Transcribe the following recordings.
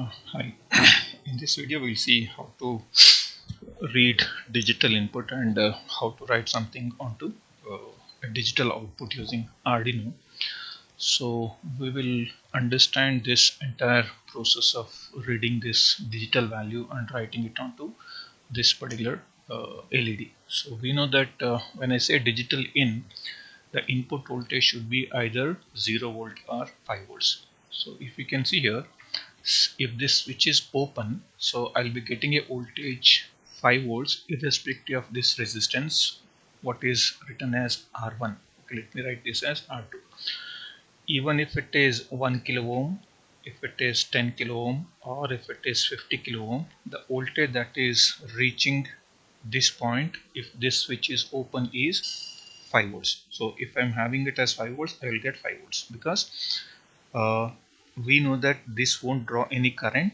Hi. In this video, we'll see how to read digital input and how to write something onto a digital output using Arduino. So we will understand this entire process of reading this digital value and writing it onto this particular LED. So we know that when I say digital in, the input voltage should be either 0 volt or 5 volts. So if you can see here, if this switch is open, so I'll be getting a voltage 5 volts irrespective of this resistance, what is written as R1. Okay, let me write this as R2. Even if it is 1 kilo ohm, if it is 10 kilo ohm, or if it is 50 kilo ohm, the voltage that is reaching this point, if this switch is open, is 5 volts. So if I'm having it as 5 volts, I will get 5 volts because uh, we know that this won't draw any current.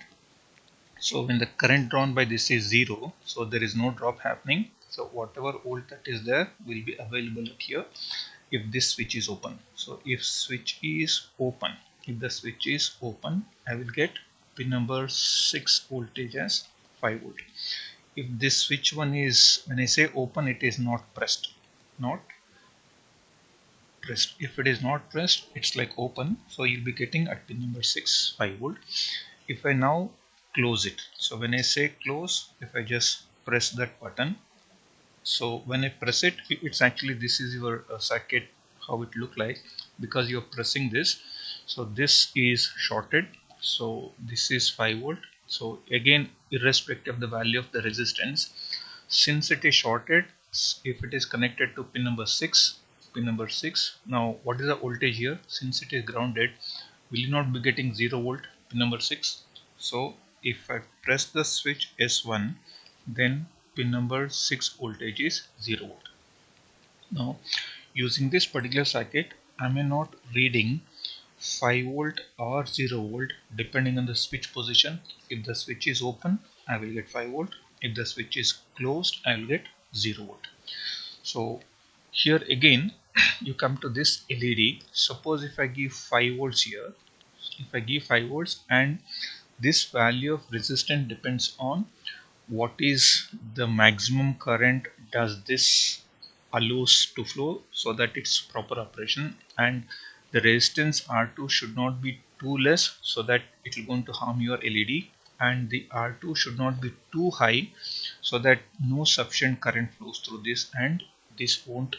So when the current drawn by this is 0, so there is no drop happening. So whatever volt that is there will be available at here if this switch is open. So if switch is open, if the switch is open, I will get pin number 6 voltage as 5 volt. If this switch one is, when I say open, it is not pressed, not pressed. If it is not pressed, it's like open, so you'll be getting at pin number 6 5 volt. If I now close it, so when I say close, if I just press that button, so when I press it, it's actually, this is your circuit, how it look like, because you're pressing this. So this is shorted, so this is 5 volt. So again, irrespective of the value of the resistance, since it is shorted, if it is connected to pin number 6, now what is the voltage here? Since it is grounded, will you not be getting 0 volt pin number 6? So if I press the switch S1, then pin number 6 voltage is 0 volt. Now using this particular circuit, I may not reading 5 volt or 0 volt depending on the switch position. If the switch is open, I will get 5 volt. If the switch is closed, I will get 0 volt. So here again, you come to this LED. Suppose if I give 5 volts here, if I give 5 volts, and this value of resistance depends on what is the maximum current does this allows to flow so that it's proper operation, and the resistance R2 should not be too less so that it will going to harm your LED, and the R2 should not be too high so that no sufficient current flows through this and this won't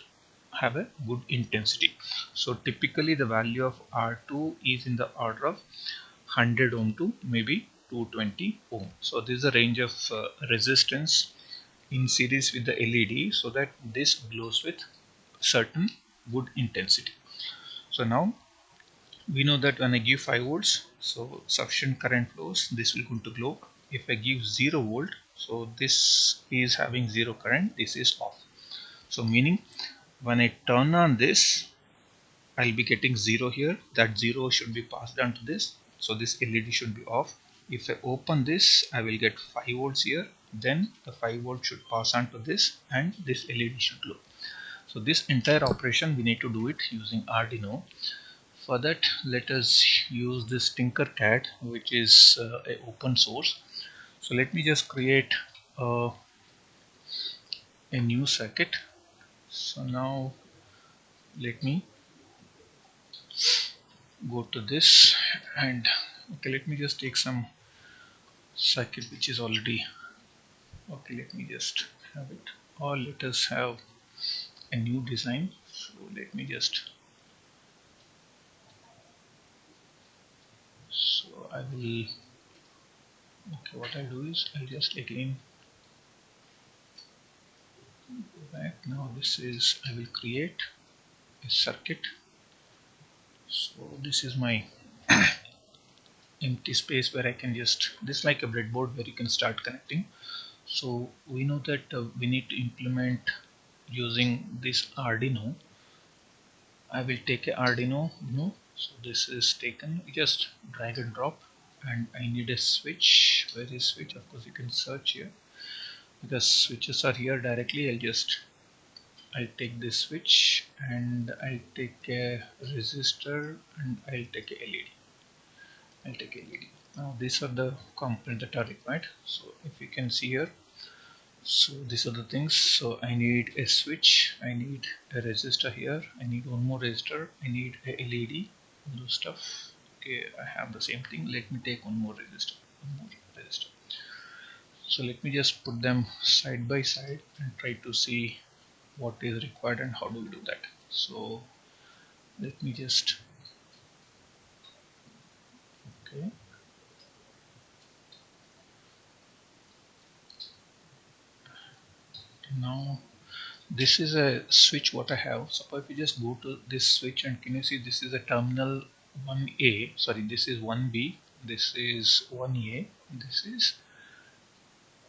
have a good intensity. So typically the value of R2 is in the order of 100 ohm to maybe 220 ohm. So this is a range of resistance in series with the LED so that this glows with certain good intensity. So now we know that when I give 5 volts, so sufficient current flows, this will going to glow. If I give 0 volt, so this is having 0 current, this is off. So meaning when I turn on this, I'll be getting 0 here. That 0 should be passed on to this. So this LED should be off. If I open this, I will get 5 volts here. Then the 5 volts should pass on to this and this LED should glow. So this entire operation we need to do it using Arduino. For that, let us use this Tinkercad, which is a open source. So let me just create a new circuit. So now let me go to this, and okay, let me just take some circuit which is already okay. Let me just have it, or let us have a new design. So let me just, so I will, okay, what I'll do is I'll just again go back. Now this is, I will create a circuit. So this is my empty space where I can just, this is like a breadboard where you can start connecting. So we know that we need to implement using this Arduino. I will take a Arduino, so this is taken, just drag and drop, and I need a switch. Where is switch? Of course you can search here because switches are here directly. I'll take this switch, and I'll take a resistor, and I'll take a LED. I'll take LED. Now these are the components that are required. So if you can see here, so these are the things. So I need a switch, I need a resistor here, I need one more resistor, I need a LED, all those stuff. Okay, I have the same thing. Let me take one more resistor. So let me just put them side by side and try to see what is required and how do we do that. So let me just, okay, now this is a switch what I have. Suppose if you just go to this switch and can you see this is a terminal 1A, sorry, this is 1B, this is 1A, this is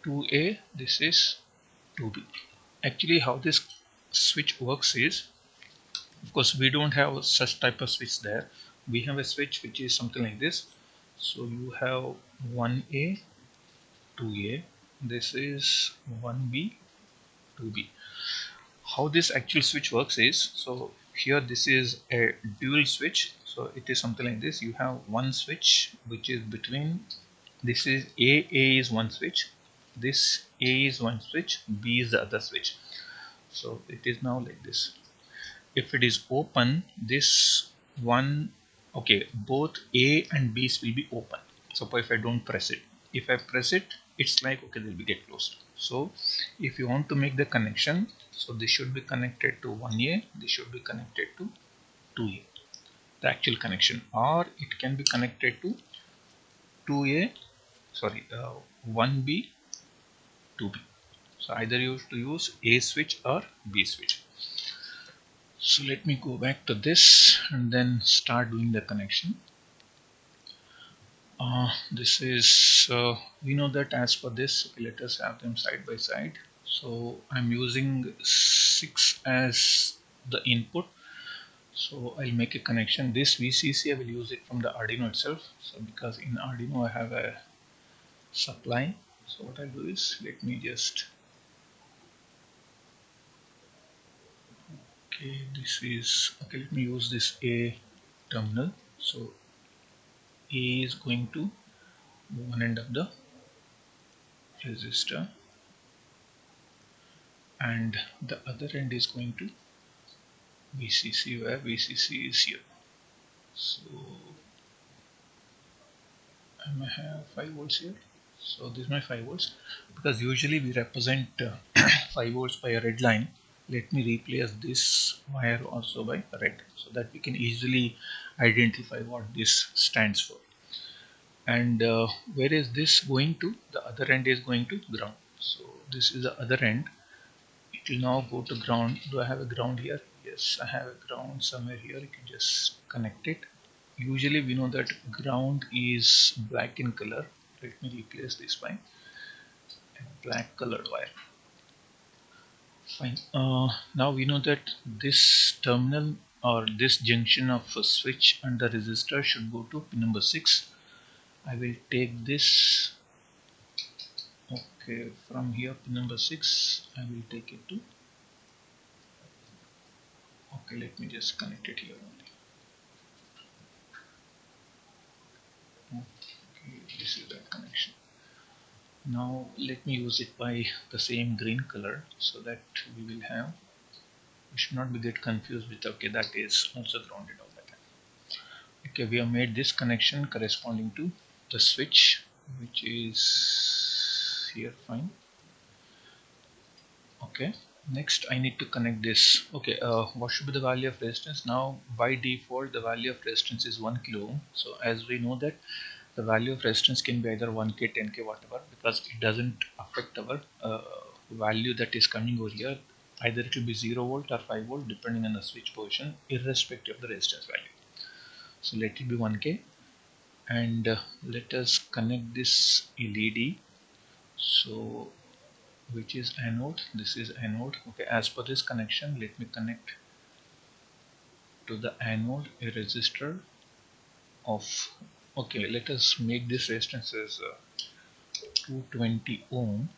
2A, this is 2B. Actually how this switch works is, of course we don't have such type of switch there. We have a switch which is something like this. So you have 1A, 2A, this is 1B, 2B. How this actual switch works is, so here this is a dual switch, so it is something like this. You have one switch which is between, this is A is one switch, this A is one switch, B is the other switch. So it is now like this. If it is open, this one, okay, both A and B's will be open. Suppose if I don't press it, if I press it, it's like, okay, they'll be get closed. So if you want to make the connection, so this should be connected to 1A, this should be connected to 2A, the actual connection, or it can be connected to 2A, sorry, 1B, 2B. So either you have to use A switch or B switch. So let me go back to this and then start doing the connection. This is, we know that as per this, okay, let us have them side by side. So I'm using 6 as the input. So I'll make a connection. This VCC I will use it from the Arduino itself. So because in Arduino I have a supply. So what I'll do is, let me just, okay, this is, okay, let me use this A terminal. So A is going to one end of the resistor and the other end is going to VCC, where VCC is here. So I may have 5 volts here. So this is my 5 volts, because usually we represent 5 volts by a red line. Let me replace this wire also by red, so that we can easily identify what this stands for. And where is this going to? The other end is going to ground. So this is the other end. It will now go to ground. Do I have a ground here? Yes, I have a ground somewhere here. You can just connect it. Usually we know that ground is black in color. Let me replace this by a black colored wire. Fine. Now we know that this terminal or this junction of a switch and the resistor should go to pin number 6. I will take this, okay, from here pin number 6 I will take it to, okay, let me just connect it here only. Okay, this is that connection. Now let me use it by the same green color, so that we will have, we should not be get confused with, okay, that is also grounded all the time. Okay, we have made this connection corresponding to the switch which is here. Fine. Okay, next I need to connect this. Okay, what should be the value of resistance? Now by default the value of resistance is 1 kilo ohm. So as we know that the value of resistance can be either 1k, 10k, whatever, because it doesn't affect our value that is coming over here. Either it will be 0 volt or 5 volt depending on the switch position, irrespective of the resistance value. So let it be 1k, and let us connect this LED. So which is anode, this is anode. Okay, as per this connection, let me connect to the anode a resistor of, okay, let us make this resistance as 220 ohm.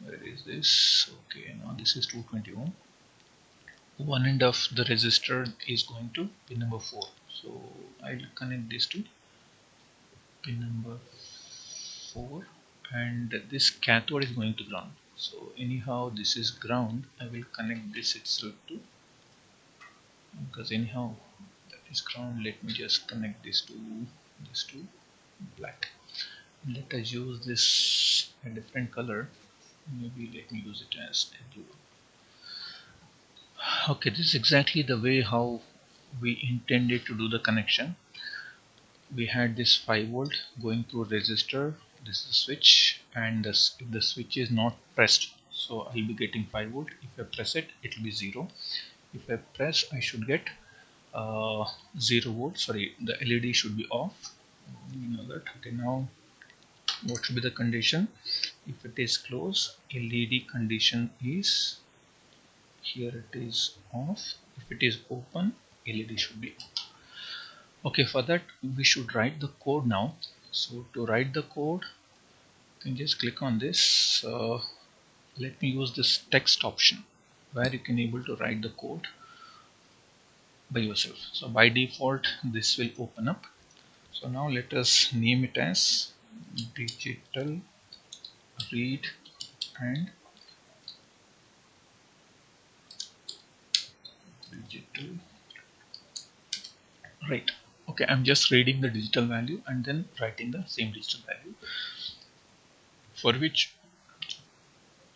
Where is this? Okay, now this is 220 ohm. One end of the resistor is going to pin number 4. So I'll connect this to pin number 4, and this cathode is going to ground. So anyhow this is ground. I will connect this itself to, because anyhow that is ground. Let me just connect this to black. Let us use this a different color. Maybe let me use it as a blue. Okay, this is exactly the way how we intended to do the connection. We had this 5 volt going through resistor. This is a switch, and this, if the switch is not pressed, so I'll be getting 5 volt. If I press it, it will be 0. If I press, I should get 0 volt. Sorry, the LED should be off. You know that. Okay, now what should be the condition? If it is closed, LED condition is, here it is off. If it is open, LED should be on. Okay, for that we should write the code now. So to write the code, you can just click on this. Let me use this text option where you can able to write the code by yourself. So by default this will open up. So now let us name it as digital read and digital write. Okay, I'm just reading the digital value and then writing the same digital value, for which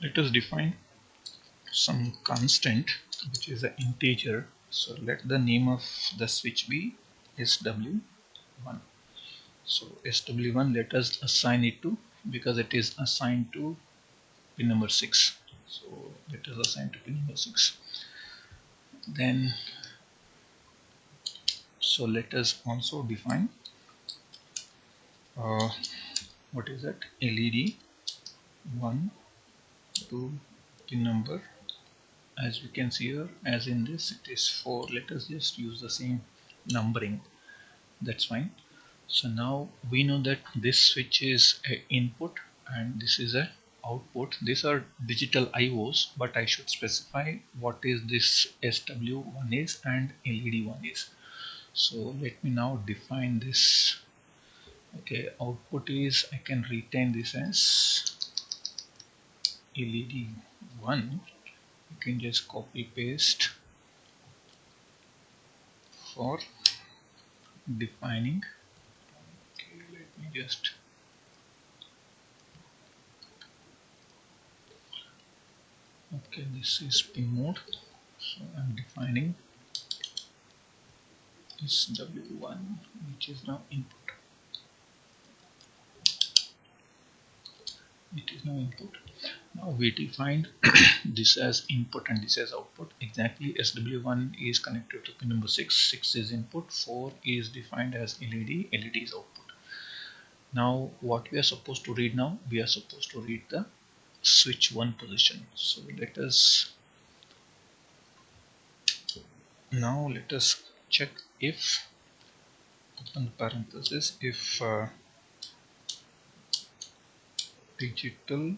let us define some constant which is an integer. So let the name of the switch be SW1. So SW1, let us assign it to, because it is assigned to pin number 6. So let us assign to pin number 6. Then so let us also define what is that, LED 1 to pin number, as we can see here, as in this it is 4. Let us just use the same numbering, that's fine. So now we know that this switch is a input and this is a output. These are digital IOs, but I should specify what is this SW1 is and LED1 is. So let me now define this. Okay, output is, I can retain this as LED1. You can just copy paste for defining. Okay, let me just, okay, this is pin mode, so I'm defining this W1, which is now input. It is now input. Now we defined this as input and this as output. Exactly, SW1 is connected to pin number 6. 6 is input. 4 is defined as LED. LED is output. Now what we are supposed to read now? We are supposed to read the switch 1 position. So let us check if, open the parenthesis, if digital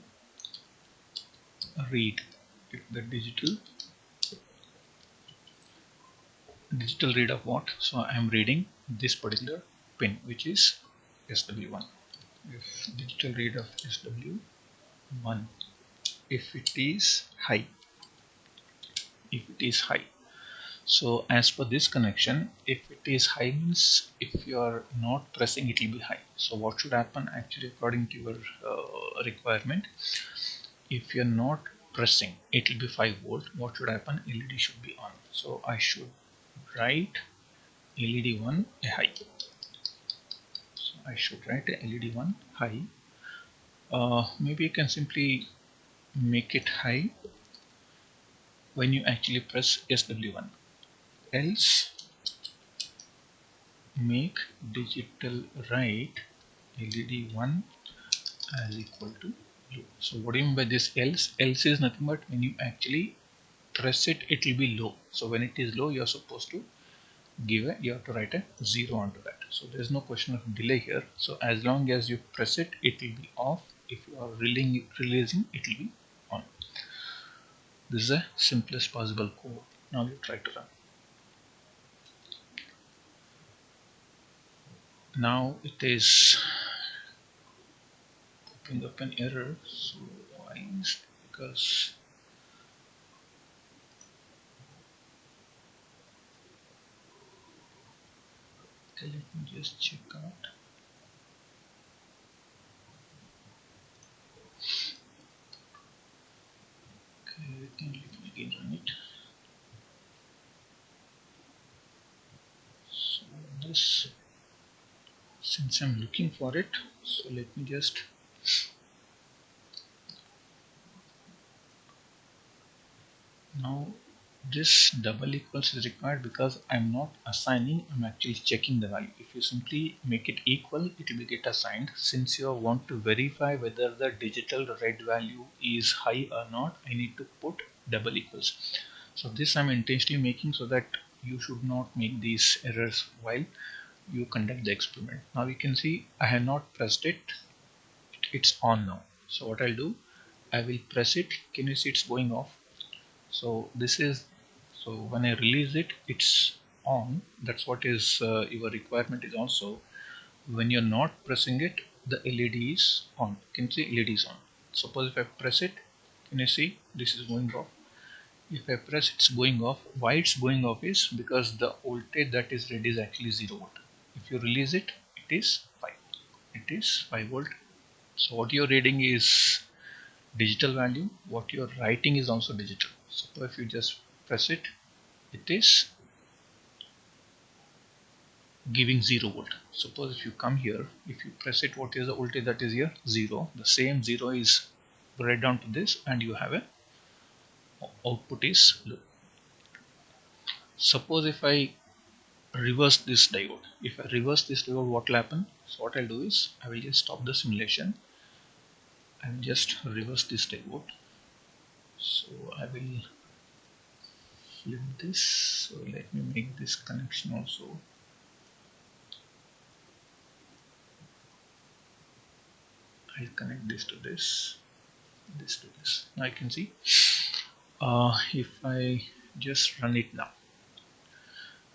read, if the digital read of what? So I am reading this particular pin, which is SW1. If digital read of SW1, if it is high, so as per this connection, if it is high means if you are not pressing, it will be high. So what should happen? Actually, according to your requirement, if you're not pressing, it will be 5 volt. What should happen? LED should be on. So I should write LED1 a high. So I should write a LED1 high. Maybe you can simply make it high when you actually press SW1. Else make digital write LED1 as equal to low. So what do you mean by this else? Else is nothing but when you actually press it, it will be low. So when it is low, you are supposed to you have to write a 0 onto that. So there is no question of delay here. So as long as you press it, it will be off. If you are releasing, it will be on. This is the simplest possible code. Now you try to run. Now it is bring up an error. So why is because okay, let me just check out. Okay, let me again run it. So this, since I'm looking for it, so let me just now this double equals is required because I'm not assigning, I'm actually checking the value. If you simply make it equal, it will get assigned. Since you want to verify whether the digital read value is high or not, I need to put double equals. So this I'm intentionally making so that you should not make these errors while you conduct the experiment. Now you can see I have not pressed it, it's on now. So what I'll do, I will press it. Can you see it's going off? So this is, so when I release it, it's on. That's what is your requirement is also. When you're not pressing it, the LED is on. Can you see LED is on? Suppose if I press it, can you see this is going off? If I press, it's going off. Why it's going off is because the voltage that is read is actually 0 volt. If you release it, it is 5. It is 5 volt. So what you're reading is digital value. What you're writing is also digital. So if you just press it, it is giving 0 volt. Suppose if you come here, if you press it, what is the voltage that is here? 0. The same 0 is read down to this, and you have a output is low. Suppose if I reverse this diode, if I reverse this diode, what will happen? So what I'll do is I will just stop the simulation and just reverse this diode. So I will flip this. So let me make this connection also. I'll connect this to this, this to this. Now I can see if I just run it now.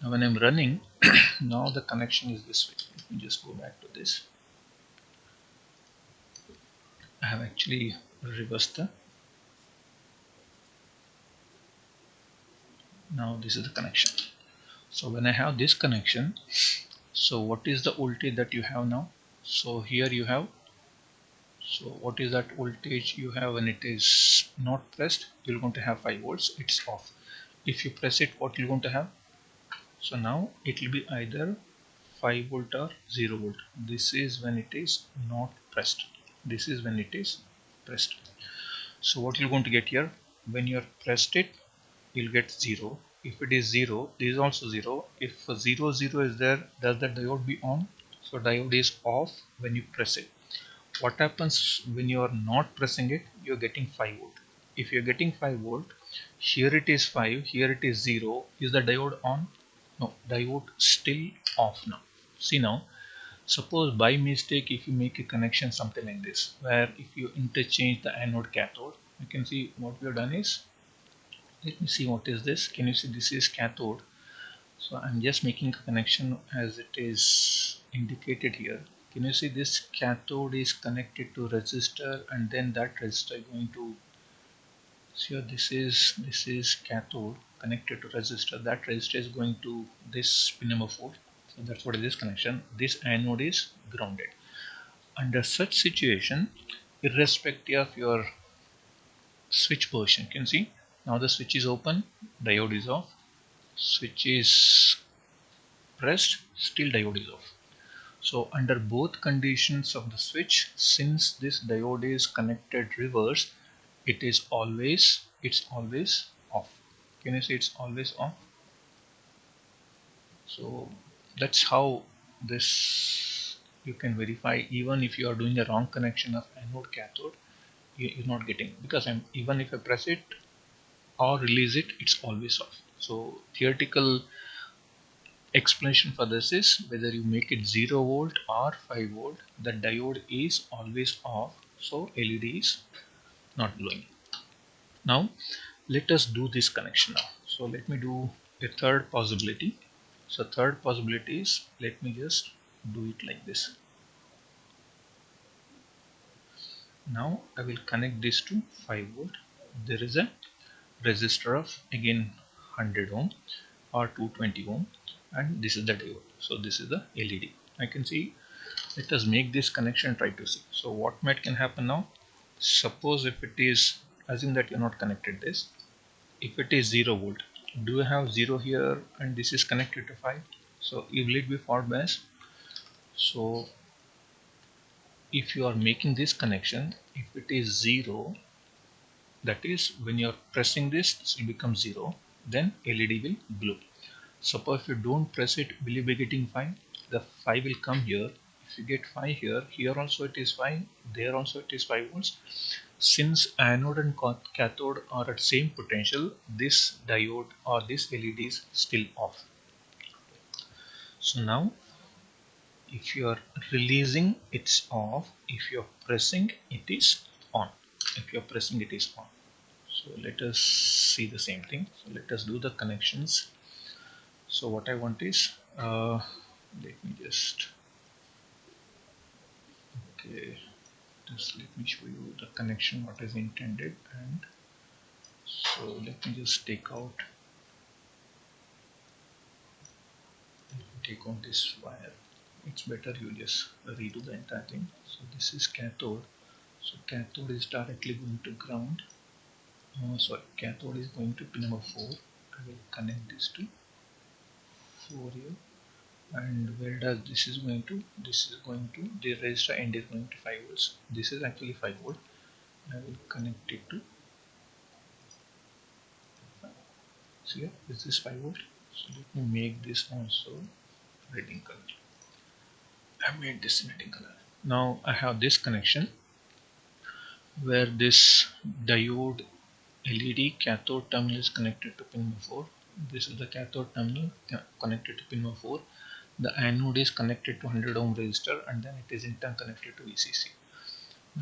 Now when I'm running, now the connection is this way. Let me just go back to this. I have actually reversed the, now this is the connection. So when I have this connection, so what is the voltage that you have now? So here you have, so what is that voltage you have when it is not pressed? You're going to have 5 volts, it's off. If you press it, what you're going to have? So now it will be either 5 volt or 0 volt. This is when it is not pressed. This is when it is pressed. So what you're going to get here, when you're pressed it, you'll get 0. If it is 0, this is also 0. If 0 0 is there, does the diode be on? So diode is off when you press it. What happens when you are not pressing it? You're getting 5 volt. If you're getting 5 volt, here it is 5, here it is 0. Is the diode on? No, diode still off now. See now, suppose by mistake if you make a connection something like this, where if you interchange the anode cathode, you can see what we have done is, let me see what is this. Can you see this is cathode? So I'm just making a connection as it is indicated here. Can you see this cathode is connected to resistor, and then that resistor is going to, so this is cathode connected to resistor. That resistor is going to this pin number 4. So that's what is this connection. This anode is grounded. Under such situation, irrespective of your switch position, you can see now the switch is open, diode is off. Switch is pressed, still diode is off. So under both conditions of the switch, since this diode is connected reverse, it's always off. Can you see it's always off? So that's how this you can verify. Even if you are doing a wrong connection of anode cathode, you're not getting, because even if I press it or release it, it's always off. So theoretical explanation for this is, whether you make it 0 volt or 5 volt, the diode is always off, so LED is not glowing. Now let us do this connection now. So let me do a third possibility. So third possibility is, let me just do it like this. Now I will connect this to 5 volt. There is a resistor of again 100 ohm or 220 ohm, and this is the diode. So this is the LED. I can see. Let us make this connection and try to see. So what might can happen now? Suppose if it is, assume that you're not connected this. If it is 0 volt, do you have 0 here and this is connected to 5? So it will be forward bias. So if you are making this connection, if it is 0, that is when you are pressing this, this will become 0, then LED will glow. Suppose if you don't press it, will you be getting 5? The 5 will come here. If you get 5 here, here also it is 5, there also it is 5 volts. Since anode and cathode are at same potential, this diode or this LED is still off. So now if you are releasing, it's off. If you are pressing, it is on. If you are pressing, it is on. So let us see the same thing. So let us do the connections. So what I want is, let me just, okay, just let me show you the connection what is intended. And so let me just take out this wire. It's better you just redo the entire thing. So this is cathode. So cathode is directly going to ground. Sorry, cathode is going to pin number 4. I will connect this to 4 here. And where does this is going to? This is going to the resistor end is going to 5 volts. This is actually 5 volt. I will connect it to. So here is this 5 volt. So let me make this also red in color. I made this in red in color. Now I have this connection where this diode LED cathode terminal is connected to pin number 4. This is the cathode terminal connected to pin number 4. The anode is connected to 100 ohm resistor, and then it is in turn connected to VCC.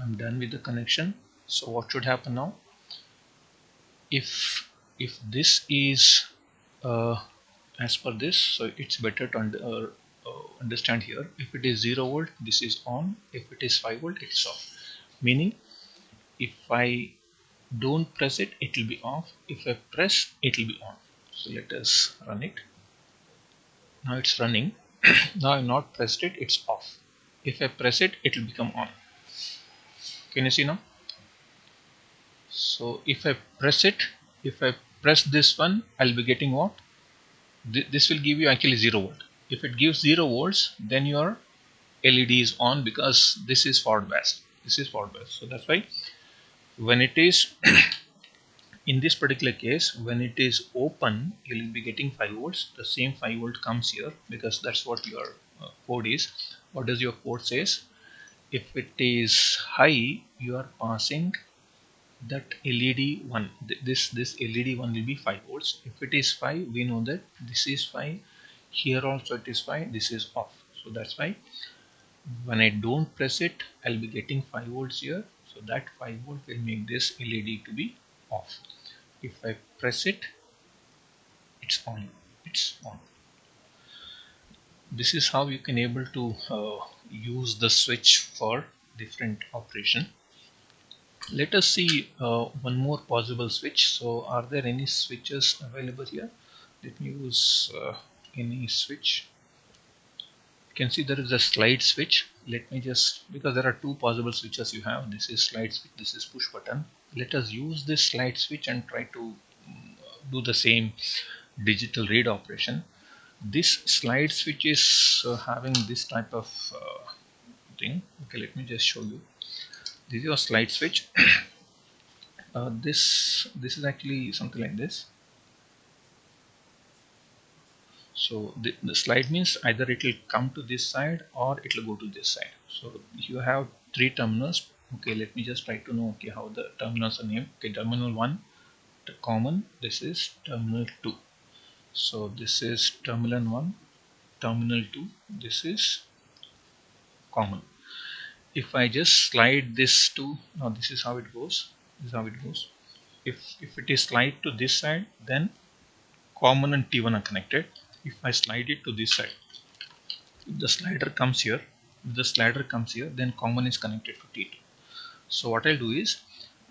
I'm done with the connection. So what should happen now? If this is as per this, so it's better to understand here. If it is 0 volt, this is on. If it is 5 volt, it's off. Meaning if I don't press it, it will be off. If I press, it will be on. So let us run it. Now it's running. Now I've not pressed it, it's off. If I press it, it will become on. Can you see now? So if I press it, if I press this one, I'll be getting what? This will give you actually 0 volt. If it gives 0 volts, then your LED is on because this is forward bias. This is forward bias. So that's why when it is in this particular case, when it is open, you will be getting 5 volts. The same 5 volt comes here because that's what your code is. What does your code says? If it is high, you are passing that LED 1. This LED 1 will be 5 volts. If it is 5, we know that this is 5. Here also it is 5. This is off. So that's why when I don't press it, I'll be getting 5 volts here. So that 5 volt will make this LED to be off. If I press it, it's on. It's on. This is how you can able to use the switch for different operation. Let us see one more possible switch. So are there any switches available here? Let me use any switch. You can see there is a slide switch. Let me just, because there are two possible switches you have. This is slide switch, this is push button. Let us use this slide switch and try to do the same digital read operation. This slide switch is having this type of thing. Okay, let me just show you. This is your slide switch. This is actually something like this. So the slide means either it will come to this side or it will go to this side. So you have three terminals. Okay, let me just try to know okay how the terminals are named. Okay, terminal 1, the common. This is terminal 2. So this is terminal 1, terminal 2. This is common. If I just slide this to, now this is how it goes. This is how it goes. If it is slide to this side, then common and T1 are connected. If I slide it to this side, if the slider comes here, then common is connected to T2. So what I'll do is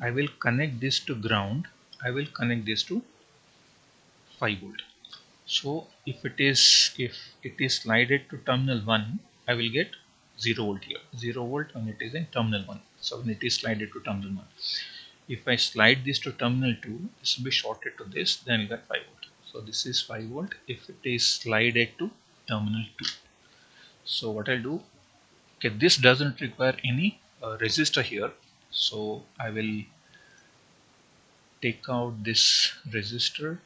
I will connect this to ground. I will connect this to 5 volt. So if it is slided to terminal 1, I will get 0 volt here, 0 volt when it is in terminal 1. So when it is slided to terminal 1, if I slide this to terminal 2, this will be shorted to this, then I'll get 5 volt. So this is 5 volt if it is slided to terminal 2. So what I'll do, okay, this doesn't require any resistor here, so I will take out this resistor.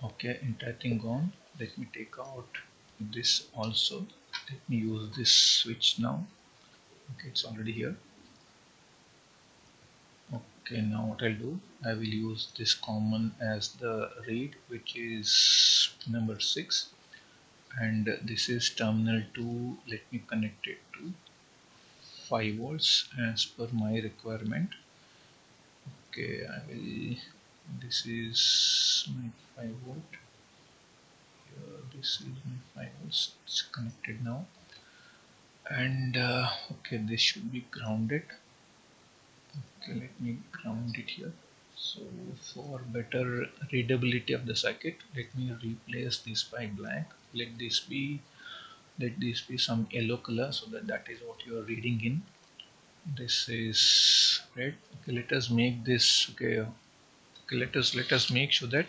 Okay, entire thing gone. Let me take out this also. Let me use this switch now. Okay, it's already here. Okay, now what I'll do, I will use this common as the read, which is number 6, and this is terminal 2. Let me connect it to 5 volts as per my requirement. Okay, I will, this is my 5 volt. This is my 5 volts. It's connected now, and okay, this should be grounded. Okay, let me ground it here. So for better readability of the circuit, let me replace this by black. Let this be some yellow color, so that is what you are reading in. This is red. Okay, let us make this, okay, let us make sure that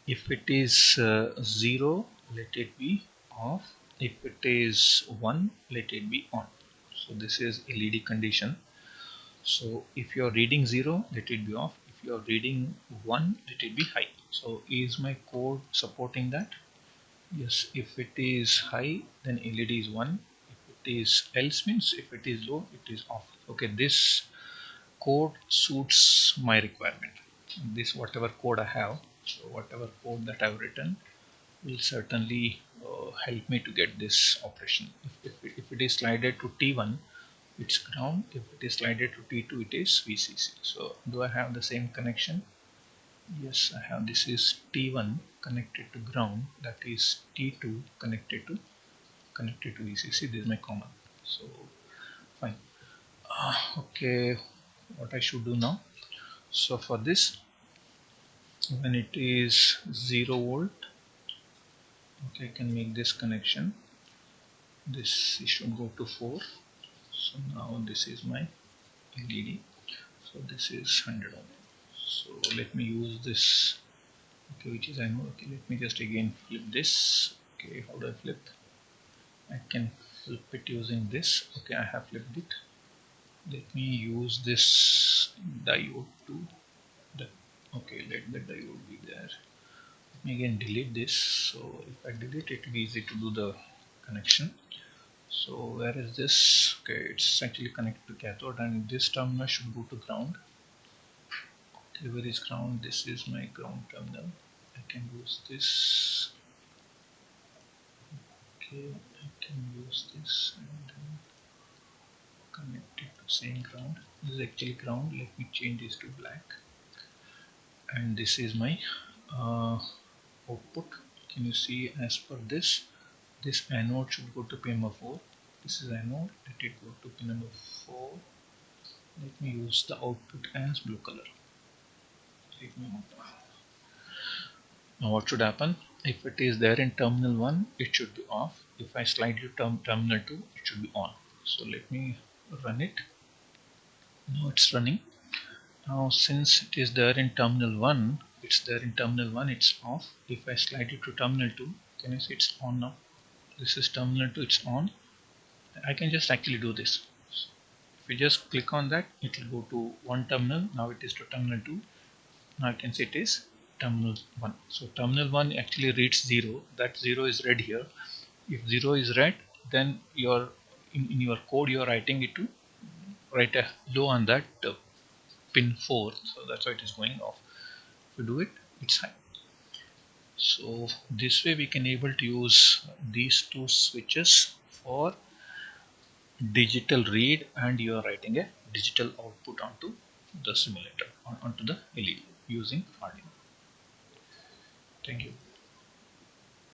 if it is 0, let it be off. If it is 1, let it be on. So this is LED condition. So if you are reading 0, let it be off. If you are reading 1, let it be high. So is my code supporting that? Yes. If it is high, then LED is 1. If it is else, means if it is low, it is off. Okay, this code suits my requirement. This whatever code I have, so whatever code that I've written will certainly help me to get this operation. If it is slided to T1, it's ground. If it is slided to T2, it is VCC. So do I have the same connection? Yes, I have. This is T1 connected to ground, that is T2 connected to VCC. This is my common. So fine. Okay, what I should do now? So for this, when it is 0 volt, okay, I can make this connection. This should go to 4. So now this is my LED. So this is 100 ohm. So let me use this. Okay, which is I know. Okay, let me just again flip this. Okay, how do I flip? I can flip it using this. Okay, I have flipped it. Let me use this diode to the, okay, let the diode be there. Let me again delete this. So if I delete it, will be easy to do the connection. So where is this? Okay, it's actually connected to cathode, and this terminal should go to ground. Okay, where is ground? This is my ground terminal. I can use this. Okay, I can use this and then connect it to same ground. This is actually ground. Let me change this to black. And this is my output. Can you see, as per this anode should go to pin number 4. This is anode. Let it go to pin number 4. Let me use the output as blue color. Let me Now what should happen? If it is there in terminal 1, it should be off. If I slide to terminal 2, it should be on. So let me run it. Now it's running. Now since it is there in terminal 1, it's off. If I slide it to terminal 2, can you see it's on now? This is terminal 2, it's on. I can just actually do this. If you just click on that, it will go to one terminal. Now it is to terminal 2. Now you can see it is terminal 1. So terminal 1 actually reads 0. That 0 is red here. If 0 is red, then you're in your code you're writing it to write a low on that pin 4. So that's why it is going off. If you do it, it's high. So this way we can able to use these two switches for digital read, and you are writing a digital output onto the simulator, onto the LED using Arduino. Thank you.